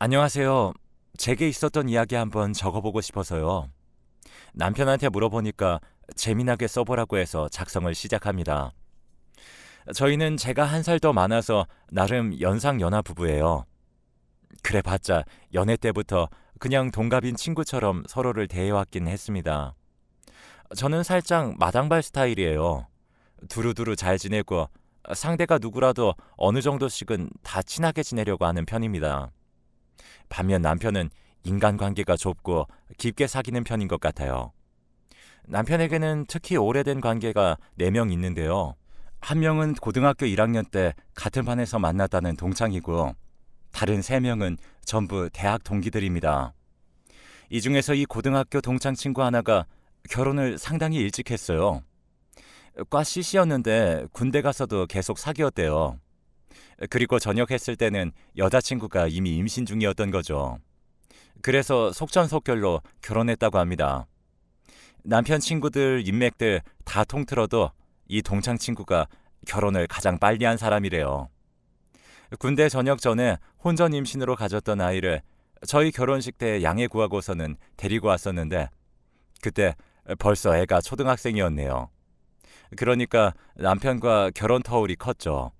안녕하세요. 제게 있었던 이야기 한번 적어보고 싶어서요. 남편한테 물어보니까 재미나게 써보라고 해서 작성을 시작합니다. 저희는 제가 한 살 더 많아서 나름 연상연하 부부예요. 그래봤자 연애 때부터 그냥 동갑인 친구처럼 서로를 대해왔긴 했습니다. 저는 살짝 마당발 스타일이에요. 두루두루 잘 지내고 상대가 누구라도 어느 정도씩은 다 친하게 지내려고 하는 편입니다. 반면 남편은 인간관계가 좁고 깊게 사귀는 편인 것 같아요. 남편에게는 특히 오래된 관계가 4명 있는데요. 한 명은 고등학교 1학년 때 같은 반에서 만났다는 동창이고, 다른 3명은 전부 대학 동기들입니다. 이 중에서 이 고등학교 동창 친구 하나가 결혼을 상당히 일찍 했어요. 과 CC였는데 군대 가서도 계속 사귀었대요. 그리고 전역했을 때는 여자친구가 이미 임신 중이었던 거죠. 그래서 속전속결로 결혼했다고 합니다. 남편 친구들, 인맥들 다 통틀어도 이 동창 친구가 결혼을 가장 빨리 한 사람이래요. 군대 전역 전에 혼전 임신으로 가졌던 아이를 저희 결혼식 때 양해 구하고서는 데리고 왔었는데, 그때 벌써 애가 초등학생이었네요. 그러니까 남편과 결혼 터울이 컸죠.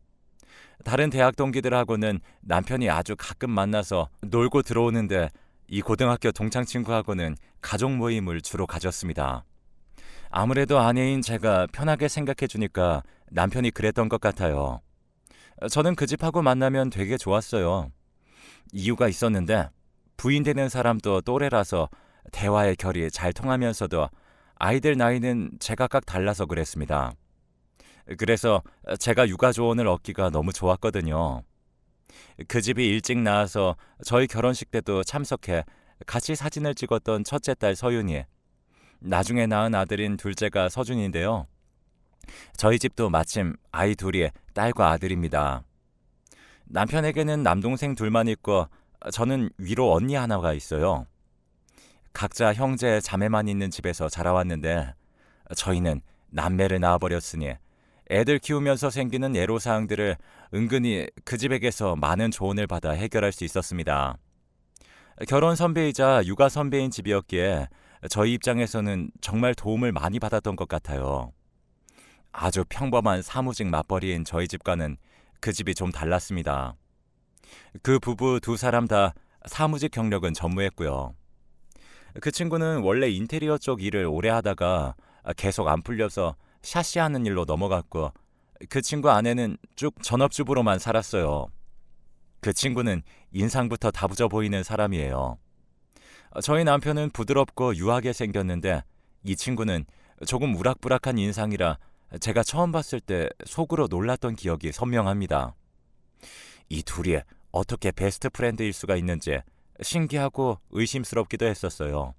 다른 대학 동기들하고는 남편이 아주 가끔 만나서 놀고 들어오는데, 이 고등학교 동창 친구하고는 가족 모임을 주로 가졌습니다. 아무래도 아내인 제가 편하게 생각해 주니까 남편이 그랬던 것 같아요. 저는 그 집하고 만나면 되게 좋았어요. 이유가 있었는데, 부인 되는 사람도 또래라서 대화의 결이 잘 통하면서도 아이들 나이는 제각각 달라서 그랬습니다. 그래서 제가 육아 조언을 얻기가 너무 좋았거든요. 그 집이 일찍 나와서 저희 결혼식 때도 참석해 같이 사진을 찍었던 첫째 딸 서윤이, 나중에 낳은 아들인 둘째가 서준인데요. 저희 집도 마침 아이 둘이 딸과 아들입니다. 남편에게는 남동생 둘만 있고 저는 위로 언니 하나가 있어요. 각자 형제 자매만 있는 집에서 자라왔는데, 저희는 남매를 낳아버렸으니 애들 키우면서 생기는 애로사항들을 은근히 그 집에게서 많은 조언을 받아 해결할 수 있었습니다. 결혼 선배이자 육아 선배인 집이었기에 저희 입장에서는 정말 도움을 많이 받았던 것 같아요. 아주 평범한 사무직 맞벌이인 저희 집과는 그 집이 좀 달랐습니다. 그 부부 두 사람 다 사무직 경력은 전무했고요. 그 친구는 원래 인테리어 쪽 일을 오래 하다가 계속 안 풀려서 샤시하는 일로 넘어갔고, 그 친구 아내는 쭉 전업주부로만 살았어요. 그 친구는 인상부터 다부져 보이는 사람이에요. 저희 남편은 부드럽고 유하게 생겼는데, 이 친구는 조금 우락부락한 인상이라 제가 처음 봤을 때 속으로 놀랐던 기억이 선명합니다. 이 둘이 어떻게 베스트 프렌드일 수가 있는지 신기하고 의심스럽기도 했었어요.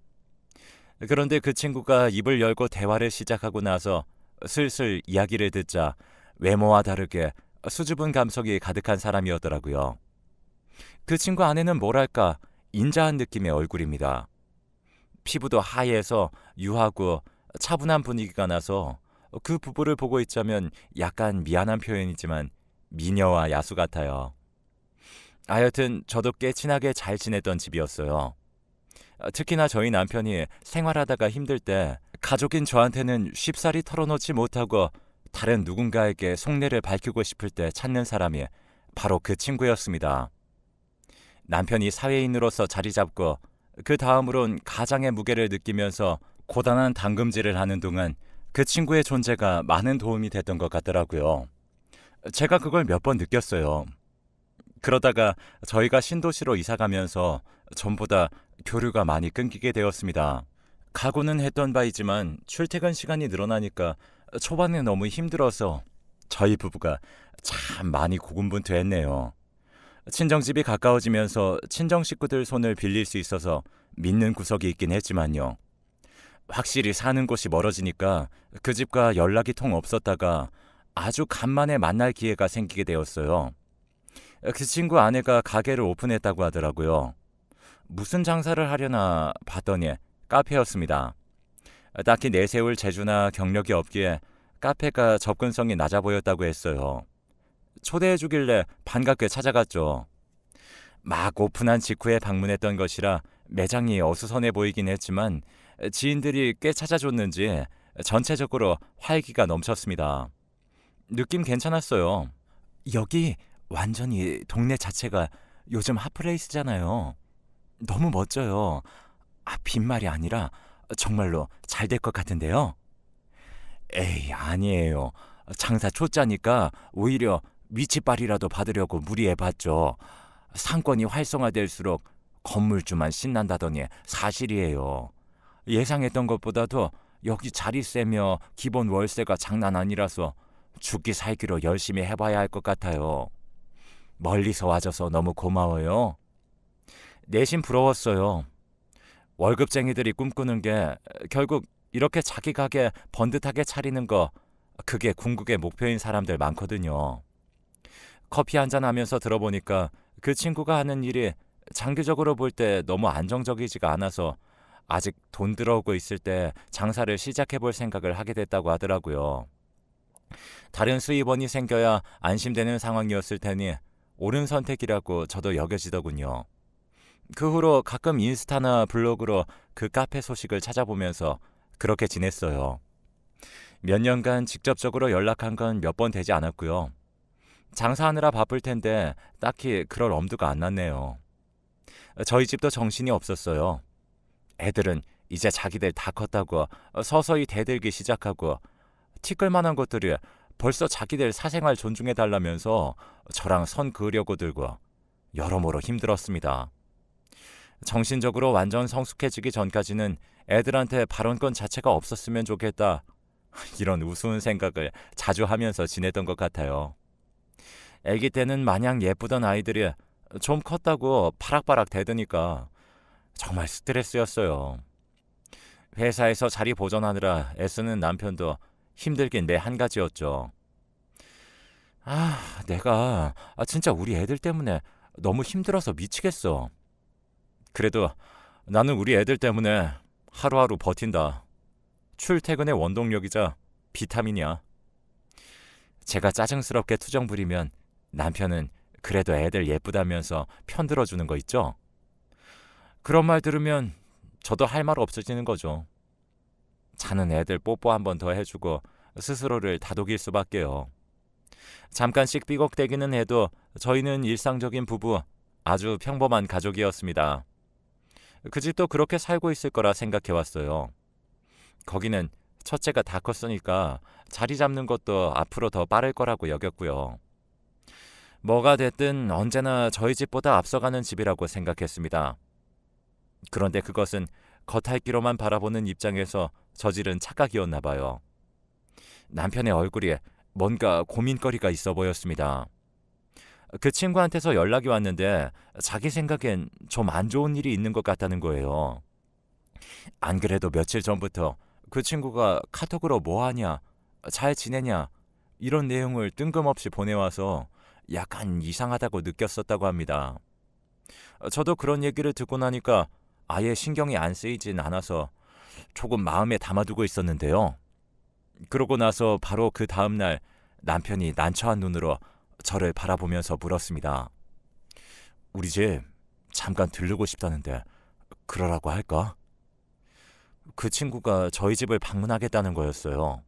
그런데 그 친구가 입을 열고 대화를 시작하고 나서 슬슬 이야기를 듣자 외모와 다르게 수줍은 감성이 가득한 사람이었더라고요. 그 친구 아내는 뭐랄까 인자한 느낌의 얼굴입니다. 피부도 하얘서 유하고 차분한 분위기가 나서 그 부부를 보고 있자면 약간 미안한 표현이지만 미녀와 야수 같아요. 하여튼 저도 꽤 친하게 잘 지냈던 집이었어요. 특히나 저희 남편이 생활하다가 힘들 때 가족인 저한테는 쉽사리 털어놓지 못하고 다른 누군가에게 속내를 밝히고 싶을 때 찾는 사람이 바로 그 친구였습니다. 남편이 사회인으로서 자리 잡고 그 다음으론 가장의 무게를 느끼면서 고단한 당금질을 하는 동안 그 친구의 존재가 많은 도움이 됐던 것 같더라고요. 제가 그걸 몇 번 느꼈어요. 그러다가 저희가 신도시로 이사 가면서 전보다 교류가 많이 끊기게 되었습니다. 각오는 했던 바이지만 출퇴근 시간이 늘어나니까 초반에 너무 힘들어서 저희 부부가 참 많이 고군분투했네요. 친정집이 가까워지면서 친정 식구들 손을 빌릴 수 있어서 믿는 구석이 있긴 했지만요. 확실히 사는 곳이 멀어지니까 그 집과 연락이 통 없었다가 아주 간만에 만날 기회가 생기게 되었어요. 그 친구 아내가 가게를 오픈했다고 하더라고요. 무슨 장사를 하려나 봤더니 카페였습니다. 딱히 내세울 재주나 경력이 없기에 카페가 접근성이 낮아 보였다고 했어요. 초대해 주길래 반갑게 찾아갔죠. 막 오픈한 직후에 방문했던 것이라 매장이 어수선해 보이긴 했지만 지인들이 꽤 찾아줬는지 전체적으로 활기가 넘쳤습니다. 느낌 괜찮았어요. 여기 완전히 동네 자체가 요즘 핫플레이스잖아요. 너무 멋져요. 빈말이 아니라 정말로 잘 될 것 같은데요. 에이, 아니에요. 장사 초짜니까 오히려 위치빨이라도 받으려고 무리해봤죠. 상권이 활성화될수록 건물주만 신난다더니 사실이에요. 예상했던 것보다도 여기 자리세며 기본 월세가 장난 아니라서 죽기 살기로 열심히 해봐야 할 것 같아요. 멀리서 와줘서 너무 고마워요. 내심 부러웠어요. 월급쟁이들이 꿈꾸는 게 결국 이렇게 자기 가게 번듯하게 차리는 거, 그게 궁극의 목표인 사람들 많거든요. 커피 한잔 하면서 들어보니까 그 친구가 하는 일이 장기적으로 볼 때 너무 안정적이지가 않아서 아직 돈 들어오고 있을 때 장사를 시작해 볼 생각을 하게 됐다고 하더라고요. 다른 수입원이 생겨야 안심되는 상황이었을 테니 옳은 선택이라고 저도 여겨지더군요. 그 후로 가끔 인스타나 블로그로 그 카페 소식을 찾아보면서 그렇게 지냈어요. 몇 년간 직접적으로 연락한 건 몇 번 되지 않았고요. 장사하느라 바쁠 텐데 딱히 그럴 엄두가 안 났네요. 저희 집도 정신이 없었어요. 애들은 이제 자기들 다 컸다고 서서히 대들기 시작하고 티끌만한 것들이 벌써 자기들 사생활 존중해달라면서 저랑 선 그으려고 들고 여러모로 힘들었습니다. 정신적으로 완전 성숙해지기 전까지는 애들한테 발언권 자체가 없었으면 좋겠다. 이런 우스운 생각을 자주 하면서 지냈던 것 같아요. 아기 때는 마냥 예쁘던 아이들이 좀 컸다고 파락파락 대드니까 정말 스트레스였어요. 회사에서 자리 보존하느라 애쓰는 남편도 힘들긴 내 한 가지였죠. 내가 진짜 우리 애들 때문에 너무 힘들어서 미치겠어. 그래도 나는 우리 애들 때문에 하루하루 버틴다. 출퇴근의 원동력이자 비타민이야. 제가 짜증스럽게 투정 부리면 남편은 그래도 애들 예쁘다면서 편들어주는 거 있죠? 그런 말 들으면 저도 할 말 없어지는 거죠. 자는 애들 뽀뽀 한 번 더 해주고 스스로를 다독일 수밖에요. 잠깐씩 삐걱대기는 해도 저희는 일상적인 부부, 아주 평범한 가족이었습니다. 그 집도 그렇게 살고 있을 거라 생각해왔어요. 거기는 첫째가 다 컸으니까 자리 잡는 것도 앞으로 더 빠를 거라고 여겼고요. 뭐가 됐든 언제나 저희 집보다 앞서가는 집이라고 생각했습니다. 그런데 그것은 겉핥기로만 바라보는 입장에서 저지른 착각이었나 봐요. 남편의 얼굴에 뭔가 고민거리가 있어 보였습니다. 그 친구한테서 연락이 왔는데 자기 생각엔 좀 안 좋은 일이 있는 것 같다는 거예요. 안 그래도 며칠 전부터 그 친구가 카톡으로 뭐 하냐, 잘 지내냐 이런 내용을 뜬금없이 보내와서 약간 이상하다고 느꼈었다고 합니다. 저도 그런 얘기를 듣고 나니까 아예 신경이 안 쓰이진 않아서 조금 마음에 담아두고 있었는데요. 그러고 나서 바로 그 다음날 남편이 난처한 눈으로 저를 바라보면서 물었습니다. 우리 집 잠깐 들르고 싶다는데 그러라고 할까? 그 친구가 저희 집을 방문하겠다는 거였어요.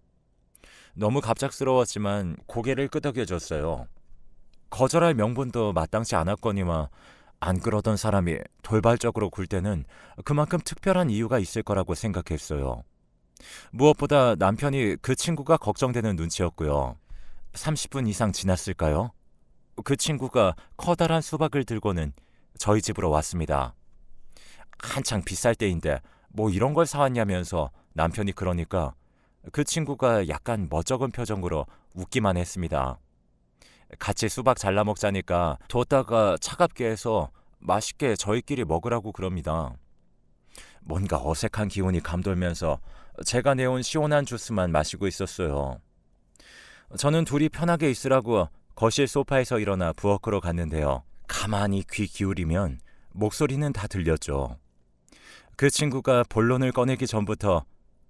너무 갑작스러웠지만 고개를 끄덕여줬어요. 거절할 명분도 마땅치 않았거니와 안 그러던 사람이 돌발적으로 굴 때는 그만큼 특별한 이유가 있을 거라고 생각했어요. 무엇보다 남편이 그 친구가 걱정되는 눈치였고요. 30분 이상 지났을까요? 그 친구가 커다란 수박을 들고는 저희 집으로 왔습니다. 한창 비쌀 때인데 뭐 이런 걸 사왔냐면서 남편이 그러니까 그 친구가 약간 멋쩍은 표정으로 웃기만 했습니다. 같이 수박 잘라 먹자니까 뒀다가 차갑게 해서 맛있게 저희끼리 먹으라고 그럽니다. 뭔가 어색한 기운이 감돌면서 제가 내온 시원한 주스만 마시고 있었어요. 저는 둘이 편하게 있으라고 거실 소파에서 일어나 부엌으로 갔는데요. 가만히 귀 기울이면 목소리는 다 들렸죠. 그 친구가 본론을 꺼내기 전부터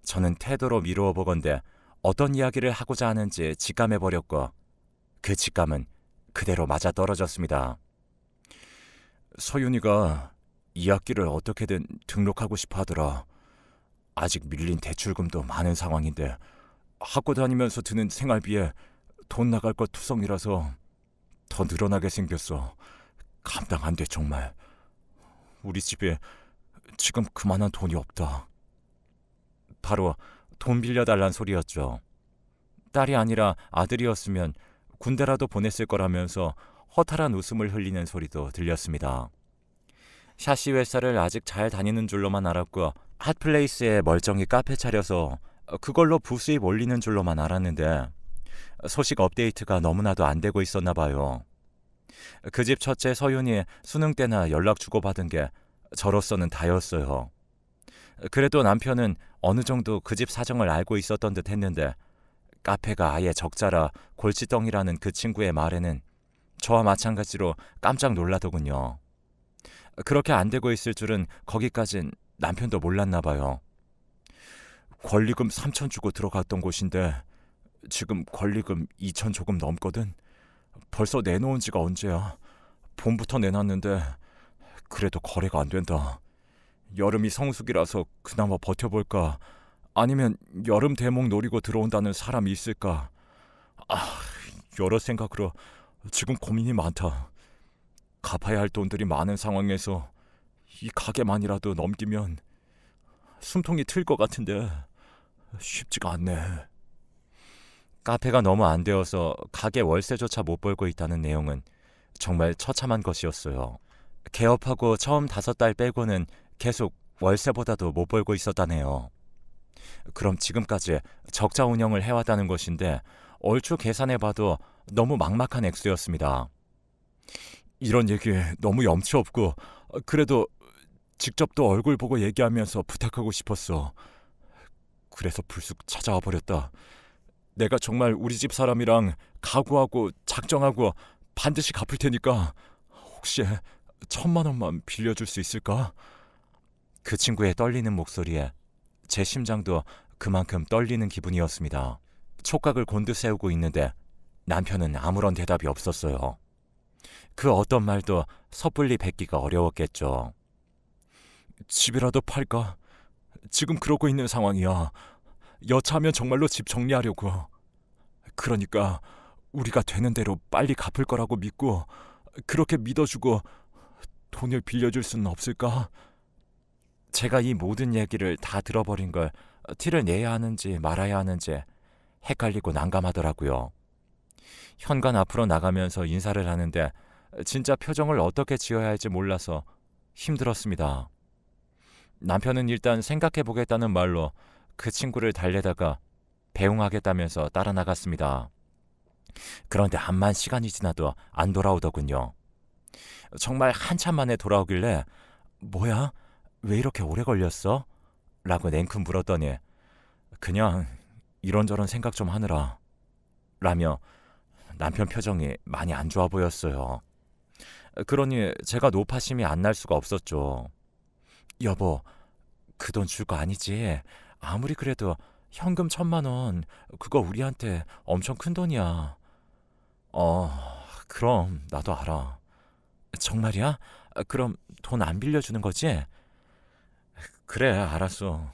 저는 태도로 미루어 보건대 어떤 이야기를 하고자 하는지 직감해버렸고 그 직감은 그대로 맞아떨어졌습니다. 서윤이가 2학기를 어떻게든 등록하고 싶어 하더라. 아직 밀린 대출금도 많은 상황인데 학교 다니면서 드는 생활비에 돈 나갈 것 투성이라서 더 늘어나게 생겼어. 감당 안 돼 정말. 우리 집에 지금 그만한 돈이 없다. 바로 돈 빌려달란 소리였죠. 딸이 아니라 아들이었으면 군대라도 보냈을 거라면서 허탈한 웃음을 흘리는 소리도 들렸습니다. 샤시 회사를 아직 잘 다니는 줄로만 알았고 핫플레이스에 멀쩡히 카페 차려서 그걸로 부수입 올리는 줄로만 알았는데 소식 업데이트가 너무나도 안 되고 있었나 봐요. 그 집 첫째 서윤이 수능 때나 연락 주고받은 게 저로서는 다였어요. 그래도 남편은 어느 정도 그 집 사정을 알고 있었던 듯 했는데 카페가 아예 적자라 골칫덩이라는 그 친구의 말에는 저와 마찬가지로 깜짝 놀라더군요. 그렇게 안 되고 있을 줄은 거기까진 남편도 몰랐나 봐요. 권리금 3천 주고 들어갔던 곳인데 지금 권리금 2천 조금 넘거든. 벌써 내놓은 지가 언제야. 봄부터 내놨는데 그래도 거래가 안 된다. 여름이 성수기라서 그나마 버텨볼까? 아니면 여름 대목 노리고 들어온다는 사람이 있을까? 여러 생각으로 지금 고민이 많다. 갚아야 할 돈들이 많은 상황에서 이 가게만이라도 넘기면 숨통이 트일 것 같은데 쉽지가 않네. 카페가 너무 안 되어서 가게 월세조차 못 벌고 있다는 내용은 정말 처참한 것이었어요. 개업하고 처음 5달 빼고는 계속 월세보다도 못 벌고 있었다네요. 그럼 지금까지 적자 운영을 해왔다는 것인데 얼추 계산해봐도 너무 막막한 액수였습니다. 이런 얘기에 너무 염치 없고 그래도 직접 또 얼굴 보고 얘기하면서 부탁하고 싶었어. 그래서 불쑥 찾아와 버렸다. 내가 정말 우리 집 사람이랑 각오하고 작정하고 반드시 갚을 테니까 혹시 1,000만 원만 빌려줄 수 있을까? 그 친구의 떨리는 목소리에 제 심장도 그만큼 떨리는 기분이었습니다. 촉각을 곤두세우고 있는데 남편은 아무런 대답이 없었어요. 그 어떤 말도 섣불리 뱉기가 어려웠겠죠. 집이라도 팔까? 지금 그러고 있는 상황이야. 여차하면 정말로 집 정리하려고. 그러니까 우리가 되는 대로 빨리 갚을 거라고 믿고 그렇게 믿어주고 돈을 빌려줄 수는 없을까? 제가 이 모든 얘기를 다 들어버린 걸 티를 내야 하는지 말아야 하는지 헷갈리고 난감하더라고요. 현관 앞으로 나가면서 인사를 하는데 진짜 표정을 어떻게 지어야 할지 몰라서 힘들었습니다. 남편은 일단 생각해보겠다는 말로 그 친구를 달래다가 배웅하겠다면서 따라 나갔습니다. 그런데 암만 시간이 지나도 안 돌아오더군요. 정말 한참 만에 돌아오길래 뭐야? 왜 이렇게 오래 걸렸어? 라고 냉큼 물었더니 그냥 이런저런 생각 좀 하느라 라며 남편 표정이 많이 안 좋아 보였어요. 그러니 제가 노파심이 안 날 수가 없었죠. 여보, 그 돈 줄 거 아니지? 아무리 그래도 현금 1,000만 원 그거 우리한테 엄청 큰 돈이야. 그럼 나도 알아. 정말이야? 그럼 돈 안 빌려주는 거지? 그래, 알았어.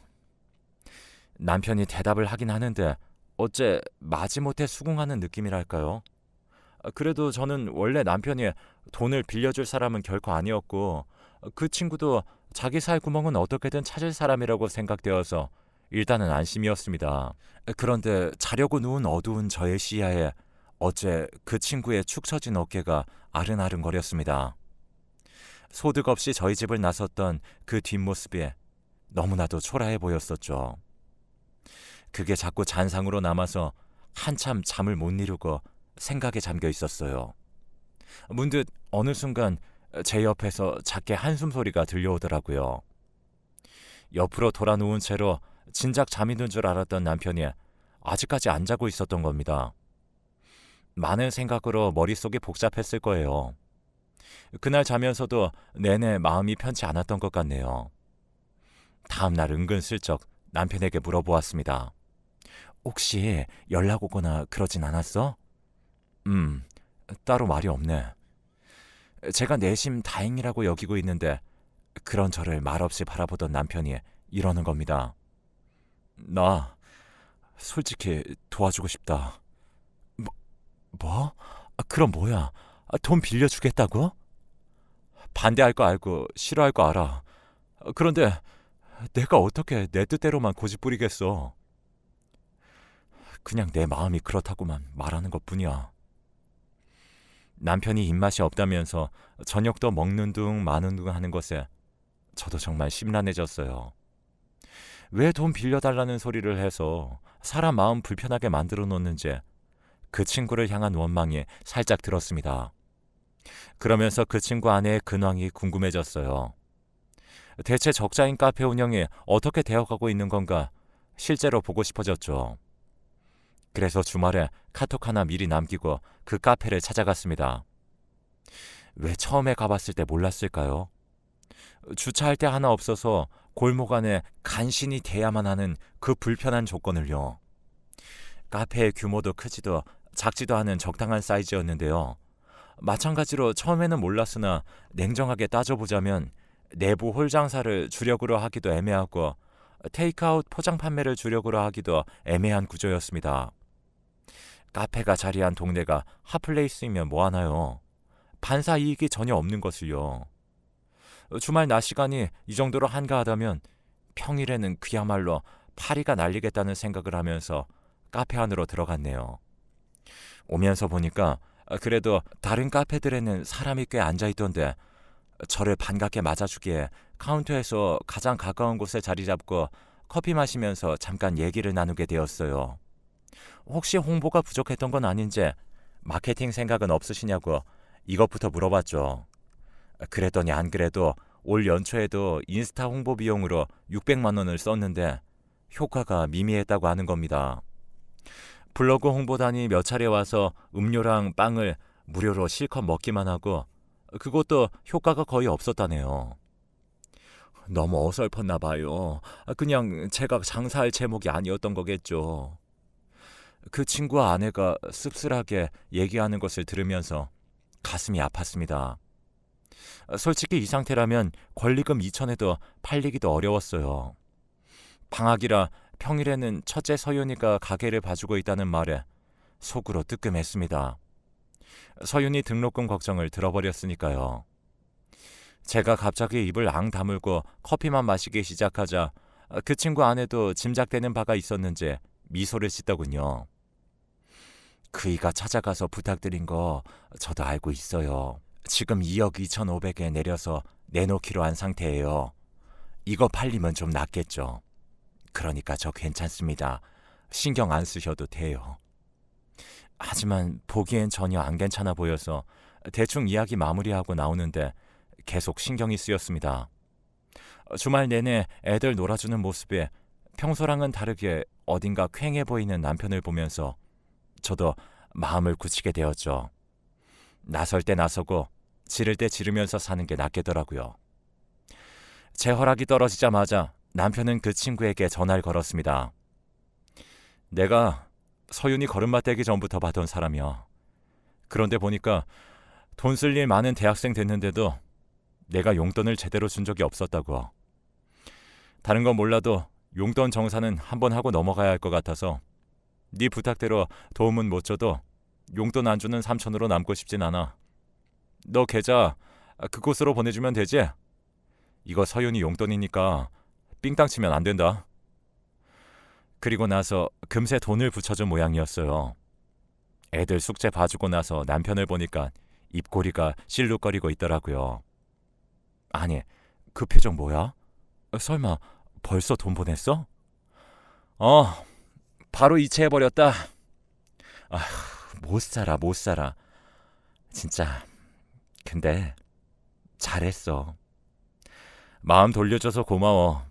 남편이 대답을 하긴 하는데 어째 마지못해 수긍하는 느낌이랄까요? 그래도 저는 원래 남편이 돈을 빌려줄 사람은 결코 아니었고 그 친구도 자기 살 구멍은 어떻게든 찾을 사람이라고 생각되어서 일단은 안심이었습니다. 그런데 자려고 누운 어두운 저의 시야에 어째 그 친구의 축 처진 어깨가 아른아른거렸습니다. 소득 없이 저희 집을 나섰던 그 뒷모습이 너무나도 초라해 보였었죠. 그게 자꾸 잔상으로 남아서 한참 잠을 못 이루고 생각에 잠겨 있었어요. 문득 어느 순간 제 옆에서 작게 한숨 소리가 들려오더라고요. 옆으로 돌아 누운 채로 진작 잠이 든 줄 알았던 남편이 아직까지 안 자고 있었던 겁니다. 많은 생각으로 머릿속이 복잡했을 거예요. 그날 자면서도 내내 마음이 편치 않았던 것 같네요. 다음 날 은근슬쩍 남편에게 물어보았습니다. 혹시 연락 오거나 그러진 않았어? 따로 말이 없네. 제가 내심 다행이라고 여기고 있는데 그런 저를 말없이 바라보던 남편이 이러는 겁니다. 나 솔직히 도와주고 싶다. 뭐? 뭐? 그럼 뭐야? 돈 빌려주겠다고? 반대할 거 알고 싫어할 거 알아. 그런데 내가 어떻게 내 뜻대로만 고집부리겠어. 그냥 내 마음이 그렇다고만 말하는 것뿐이야. 남편이 입맛이 없다면서 저녁도 먹는 둥 마는 둥 하는 것에 저도 정말 심란해졌어요. 왜 돈 빌려달라는 소리를 해서 사람 마음 불편하게 만들어 놓는지 그 친구를 향한 원망이 살짝 들었습니다. 그러면서 그 친구 아내의 근황이 궁금해졌어요. 대체 적자인 카페 운영이 어떻게 되어가고 있는 건가 실제로 보고 싶어졌죠. 그래서 주말에 카톡 하나 미리 남기고 그 카페를 찾아갔습니다. 왜 처음에 가봤을 때 몰랐을까요? 주차할 데 하나 없어서 골목 안에 간신히 대야만 하는 그 불편한 조건을요. 카페의 규모도 크지도 작지도 않은 적당한 사이즈였는데요. 마찬가지로 처음에는 몰랐으나 냉정하게 따져보자면 내부 홀 장사를 주력으로 하기도 애매하고 테이크아웃 포장 판매를 주력으로 하기도 애매한 구조였습니다. 카페가 자리한 동네가 핫플레이스이면 뭐하나요? 반사 이익이 전혀 없는 것을요. 주말 낮 시간이 이 정도로 한가하다면 평일에는 그야말로 파리가 날리겠다는 생각을 하면서 카페 안으로 들어갔네요. 오면서 보니까 그래도 다른 카페들에는 사람이 꽤 앉아있던데 저를 반갑게 맞아주기에 카운터에서 가장 가까운 곳에 자리 잡고 커피 마시면서 잠깐 얘기를 나누게 되었어요. 혹시 홍보가 부족했던 건 아닌지 마케팅 생각은 없으시냐고 이것부터 물어봤죠. 그랬더니 안 그래도 올 연초에도 인스타 홍보 비용으로 600만 원을 썼는데 효과가 미미했다고 하는 겁니다. 블로그 홍보단이 몇 차례 와서 음료랑 빵을 무료로 실컷 먹기만 하고 그것도 효과가 거의 없었다네요. 너무 어설펐나 봐요. 그냥 제가 장사할 제목이 아니었던 거겠죠. 그 친구와 아내가 씁쓸하게 얘기하는 것을 들으면서 가슴이 아팠습니다. 솔직히 이 상태라면 권리금 2천에도 팔리기도 어려웠어요. 방학이라 평일에는 첫째 서윤이가 가게를 봐주고 있다는 말에 속으로 뜨끔했습니다. 서윤이 등록금 걱정을 들어버렸으니까요. 제가 갑자기 입을 앙 다물고 커피만 마시기 시작하자 그 친구 아내도 짐작되는 바가 있었는지 미소를 짓더군요. 그이가 찾아가서 부탁드린 거 저도 알고 있어요. 지금 2억 2,500에 내려서 내놓기로 한 상태예요. 이거 팔리면 좀 낫겠죠. 그러니까 저 괜찮습니다. 신경 안 쓰셔도 돼요. 하지만 보기엔 전혀 안 괜찮아 보여서 대충 이야기 마무리하고 나오는데 계속 신경이 쓰였습니다. 주말 내내 애들 놀아주는 모습에 평소랑은 다르게 어딘가 퀭해 보이는 남편을 보면서 저도 마음을 굳히게 되었죠. 나설 때 나서고 지를 때 지르면서 사는 게 낫겠더라고요. 제 허락이 떨어지자마자 남편은 그 친구에게 전화를 걸었습니다. 내가 서윤이 걸음마 떼기 전부터 봤던 사람이야. 그런데 보니까 돈 쓸 일 많은 대학생 됐는데도 내가 용돈을 제대로 준 적이 없었다고. 다른 건 몰라도 용돈 정산은 한번 하고 넘어가야 할 것 같아서 네 부탁대로 도움은 못 줘도 용돈 안 주는 삼촌으로 남고 싶진 않아. 너 계좌 그곳으로 보내주면 되지? 이거 서윤이 용돈이니까 삥땅 치면 안 된다. 그리고 나서 금세 돈을 붙여준 모양이었어요. 애들 숙제 봐주고 나서 남편을 보니까 입꼬리가 실룩거리고 있더라고요. 아니, 그 표정 뭐야? 설마 벌써 돈 보냈어? 바로 이체해버렸다. 못 살아. 진짜. 근데 잘했어. 마음 돌려줘서 고마워.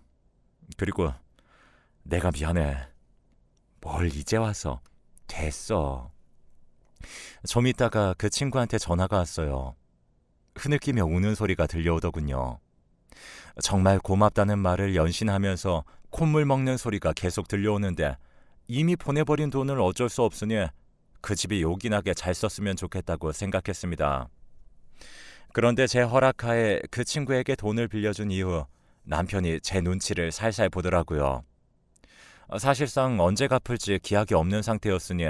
그리고 내가 미안해. 뭘 이제 와서. 됐어. 좀 있다가 그 친구한테 전화가 왔어요. 흐느끼며 우는 소리가 들려오더군요. 정말 고맙다는 말을 연신하면서 콧물 먹는 소리가 계속 들려오는데 이미 보내버린 돈을 어쩔 수 없으니 그 집이 요긴하게 잘 썼으면 좋겠다고 생각했습니다. 그런데 제 허락하에 그 친구에게 돈을 빌려준 이후 남편이 제 눈치를 살살 보더라고요. 사실상 언제 갚을지 기약이 없는 상태였으니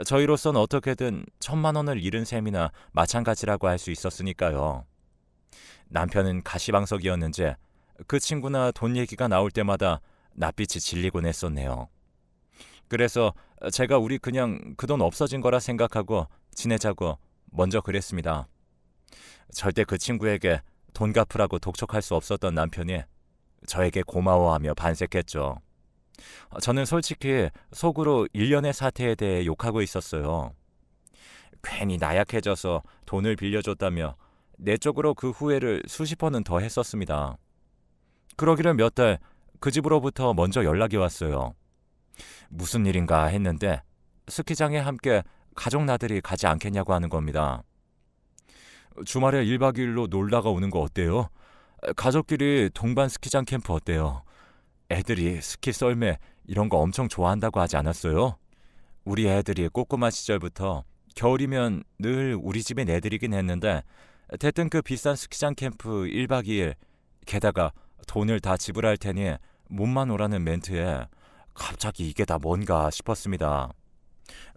저희로선 어떻게든 1,000만 원을 잃은 셈이나 마찬가지라고 할 수 있었으니까요. 남편은 가시방석이었는지 그 친구나 돈 얘기가 나올 때마다 낯빛이 질리곤 했었네요. 그래서 제가 우리 그냥 그 돈 없어진 거라 생각하고 지내자고 먼저 그랬습니다. 절대 그 친구에게 돈 갚으라고 독촉할 수 없었던 남편이 저에게 고마워하며 반색했죠. 저는 솔직히 속으로 일련의 사태에 대해 욕하고 있었어요. 괜히 나약해져서 돈을 빌려줬다며 내적으로 그 후회를 수십 번은 더 했었습니다. 그러기를 몇 달 그 집으로부터 먼저 연락이 왔어요. 무슨 일인가 했는데 스키장에 함께 가족 나들이 가지 않겠냐고 하는 겁니다. 주말에 1박 2일로 놀다가 오는 거 어때요? 가족끼리 동반 스키장 캠프 어때요? 애들이 스키 썰매 이런 거 엄청 좋아한다고 하지 않았어요? 우리 애들이 꼬꼬마 시절부터 겨울이면 늘 우리 집에 내드리긴 했는데 대뜸 그 비싼 스키장 캠프 1박 2일 게다가 돈을 다 지불할 테니 몸만 오라는 멘트에 갑자기 이게 다 뭔가 싶었습니다.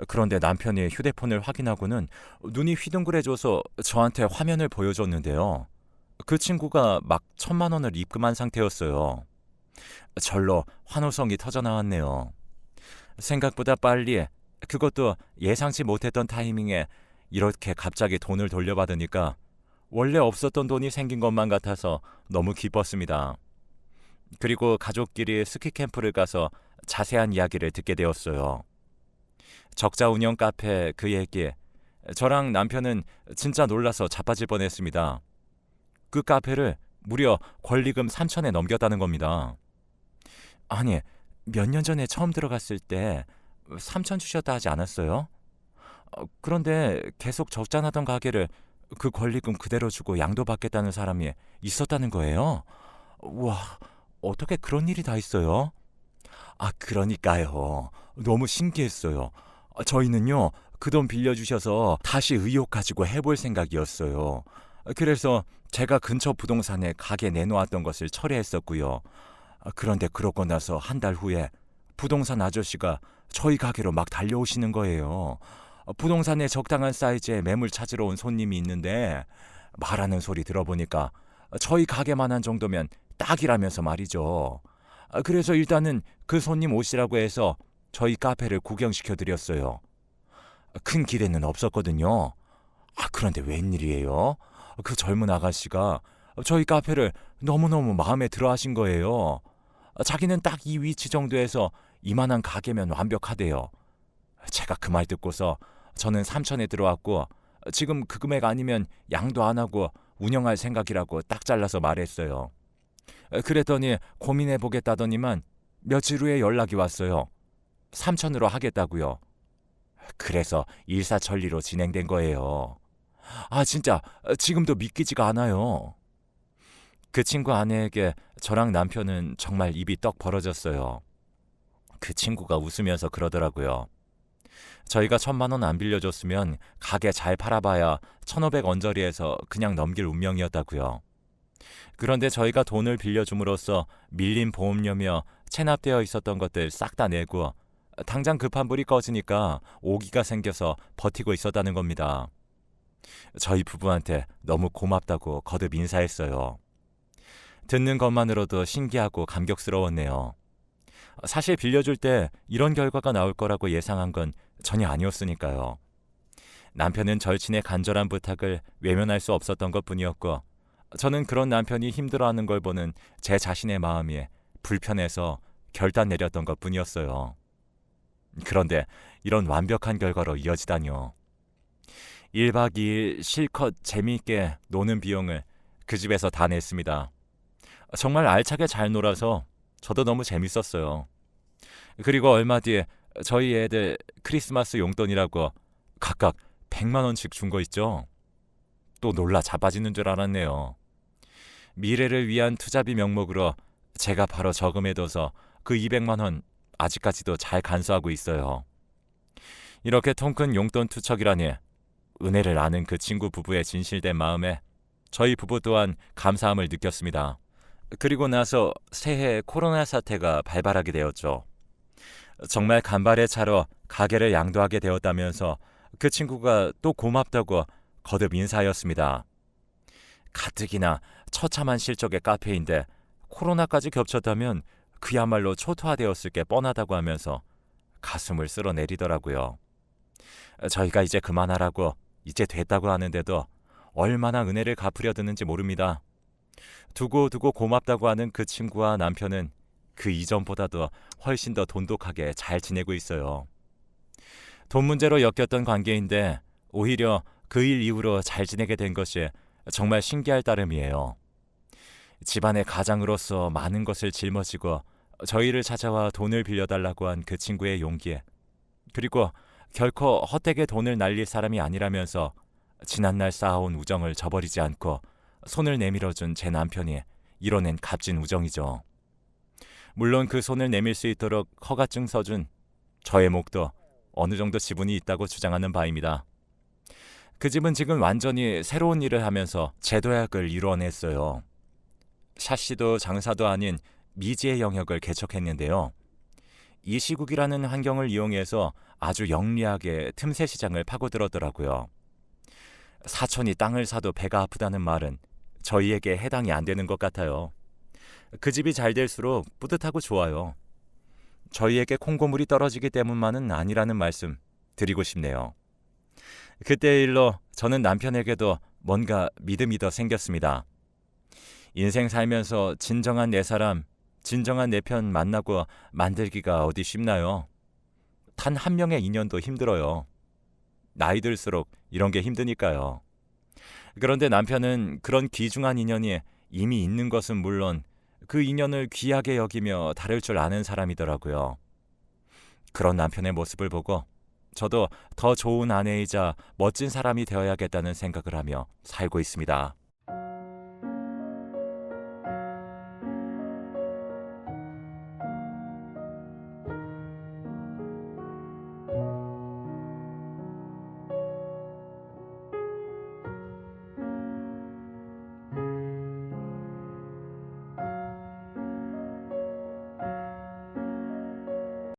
그런데 남편이 휴대폰을 확인하고는 눈이 휘둥그레져서 저한테 화면을 보여줬는데요. 그 친구가 막 1,000만 원을 입금한 상태였어요. 절로 환호성이 터져나왔네요. 생각보다 빨리, 그것도 예상치 못했던 타이밍에 이렇게 갑자기 돈을 돌려받으니까 원래 없었던 돈이 생긴 것만 같아서 너무 기뻤습니다. 그리고 가족끼리 스키 캠프를 가서 자세한 이야기를 듣게 되었어요. 적자 운영 카페 그 얘기, 저랑 남편은 진짜 놀라서 자빠질 뻔했습니다. 그 카페를 무려 권리금 3천에 넘겼다는 겁니다. 아니, 몇 년 전에 처음 들어갔을 때 3천 주셨다 하지 않았어요? 그런데 계속 적자나던 가게를 그 권리금 그대로 주고 양도받겠다는 사람이 있었다는 거예요? 와, 어떻게 그런 일이 다 있어요? 그러니까요. 너무 신기했어요. 저희는요, 그 돈 빌려주셔서 다시 의욕 가지고 해볼 생각이었어요. 그래서 제가 근처 부동산에 가게 내놓았던 것을 철회했었고요. 그런데 그러고 나서 한 달 후에 부동산 아저씨가 저희 가게로 막 달려오시는 거예요. 부동산에 적당한 사이즈의 매물 찾으러 온 손님이 있는데 말하는 소리 들어보니까 저희 가게만 한 정도면 딱이라면서 말이죠. 그래서 일단은 그 손님 오시라고 해서 저희 카페를 구경시켜드렸어요. 큰 기대는 없었거든요. 그런데 웬일이에요? 그 젊은 아가씨가 저희 카페를 너무너무 마음에 들어 하신 거예요. 자기는 딱 이 위치 정도에서 이만한 가게면 완벽하대요. 제가 그 말 듣고서 저는 3천에 들어왔고 지금 그 금액 아니면 양도 안 하고 운영할 생각이라고 딱 잘라서 말했어요. 그랬더니 고민해보겠다더니만 며칠 후에 연락이 왔어요. 3천으로 하겠다고요. 그래서 일사천리로 진행된 거예요. 진짜 지금도 믿기지가 않아요. 그 친구 아내에게 저랑 남편은 정말 입이 떡 벌어졌어요. 그 친구가 웃으면서 그러더라고요. 저희가 1,000만 원 안 빌려줬으면 가게 잘 팔아봐야 1,500 언저리에서 그냥 넘길 운명이었다고요. 그런데 저희가 돈을 빌려줌으로써 밀린 보험료며 체납되어 있었던 것들 싹 다 내고 당장 급한 불이 꺼지니까 오기가 생겨서 버티고 있었다는 겁니다. 저희 부부한테 너무 고맙다고 거듭 인사했어요. 듣는 것만으로도 신기하고 감격스러웠네요. 사실 빌려줄 때 이런 결과가 나올 거라고 예상한 건 전혀 아니었으니까요. 남편은 절친의 간절한 부탁을 외면할 수 없었던 것뿐이었고 저는 그런 남편이 힘들어하는 걸 보는 제 자신의 마음이 불편해서 결단 내렸던 것뿐이었어요. 그런데 이런 완벽한 결과로 이어지다니요. 1박 2일 실컷 재미있게 노는 비용을 그 집에서 다 냈습니다. 정말 알차게 잘 놀아서 저도 너무 재밌었어요. 그리고 얼마 뒤에 저희 애들 크리스마스 용돈이라고 각각 100만 원씩 준 거 있죠? 또 놀라 자빠지는 줄 알았네요. 미래를 위한 투자비 명목으로 제가 바로 저금해둬서 그 200만 원 아직까지도 잘 간수하고 있어요. 이렇게 통큰 용돈 투척이라니 은혜를 아는 그 친구 부부의 진실된 마음에 저희 부부 또한 감사함을 느꼈습니다. 그리고 나서 새해 코로나 사태가 발발하게 되었죠. 정말 간발의 차로 가게를 양도하게 되었다면서 그 친구가 또 고맙다고 거듭 인사하였습니다. 가뜩이나 처참한 실적의 카페인데 코로나까지 겹쳤다면 그야말로 초토화되었을 게 뻔하다고 하면서 가슴을 쓸어내리더라고요. 저희가 이제 그만하라고 이제 됐다고 하는데도 얼마나 은혜를 갚으려 드는지 모릅니다. 두고두고 고맙다고 하는 그 친구와 남편은 그 이전보다도 훨씬 더 돈독하게 잘 지내고 있어요. 돈 문제로 엮였던 관계인데 오히려 그 일 이후로 잘 지내게 된 것이 정말 신기할 따름이에요. 집안의 가장으로서 많은 것을 짊어지고 저희를 찾아와 돈을 빌려달라고 한 그 친구의 용기에, 그리고 결코 헛되게 돈을 날릴 사람이 아니라면서 지난날 쌓아온 우정을 저버리지 않고 손을 내밀어준 제 남편이 이뤄낸 값진 우정이죠. 물론 그 손을 내밀 수 있도록 허가증 써준 저의 목도 어느 정도 지분이 있다고 주장하는 바입니다. 그 집은 지금 완전히 새로운 일을 하면서 재도약을 이루어냈어요. 샤시도 장사도 아닌 미지의 영역을 개척했는데요. 이 시국이라는 환경을 이용해서 아주 영리하게 틈새 시장을 파고들었더라고요. 사촌이 땅을 사도 배가 아프다는 말은 저희에게 해당이 안 되는 것 같아요. 그 집이 잘 될수록 뿌듯하고 좋아요. 저희에게 콩고물이 떨어지기 때문만은 아니라는 말씀 드리고 싶네요. 그때의 일로 저는 남편에게도 뭔가 믿음이 더 생겼습니다. 인생 살면서 진정한 내 사람, 진정한 내 편 만나고 만들기가 어디 쉽나요? 단 한 명의 인연도 힘들어요. 나이 들수록 이런 게 힘드니까요. 그런데 남편은 그런 귀중한 인연이 이미 있는 것은 물론 그 인연을 귀하게 여기며 다룰 줄 아는 사람이더라고요. 그런 남편의 모습을 보고 저도 더 좋은 아내이자 멋진 사람이 되어야겠다는 생각을 하며 살고 있습니다.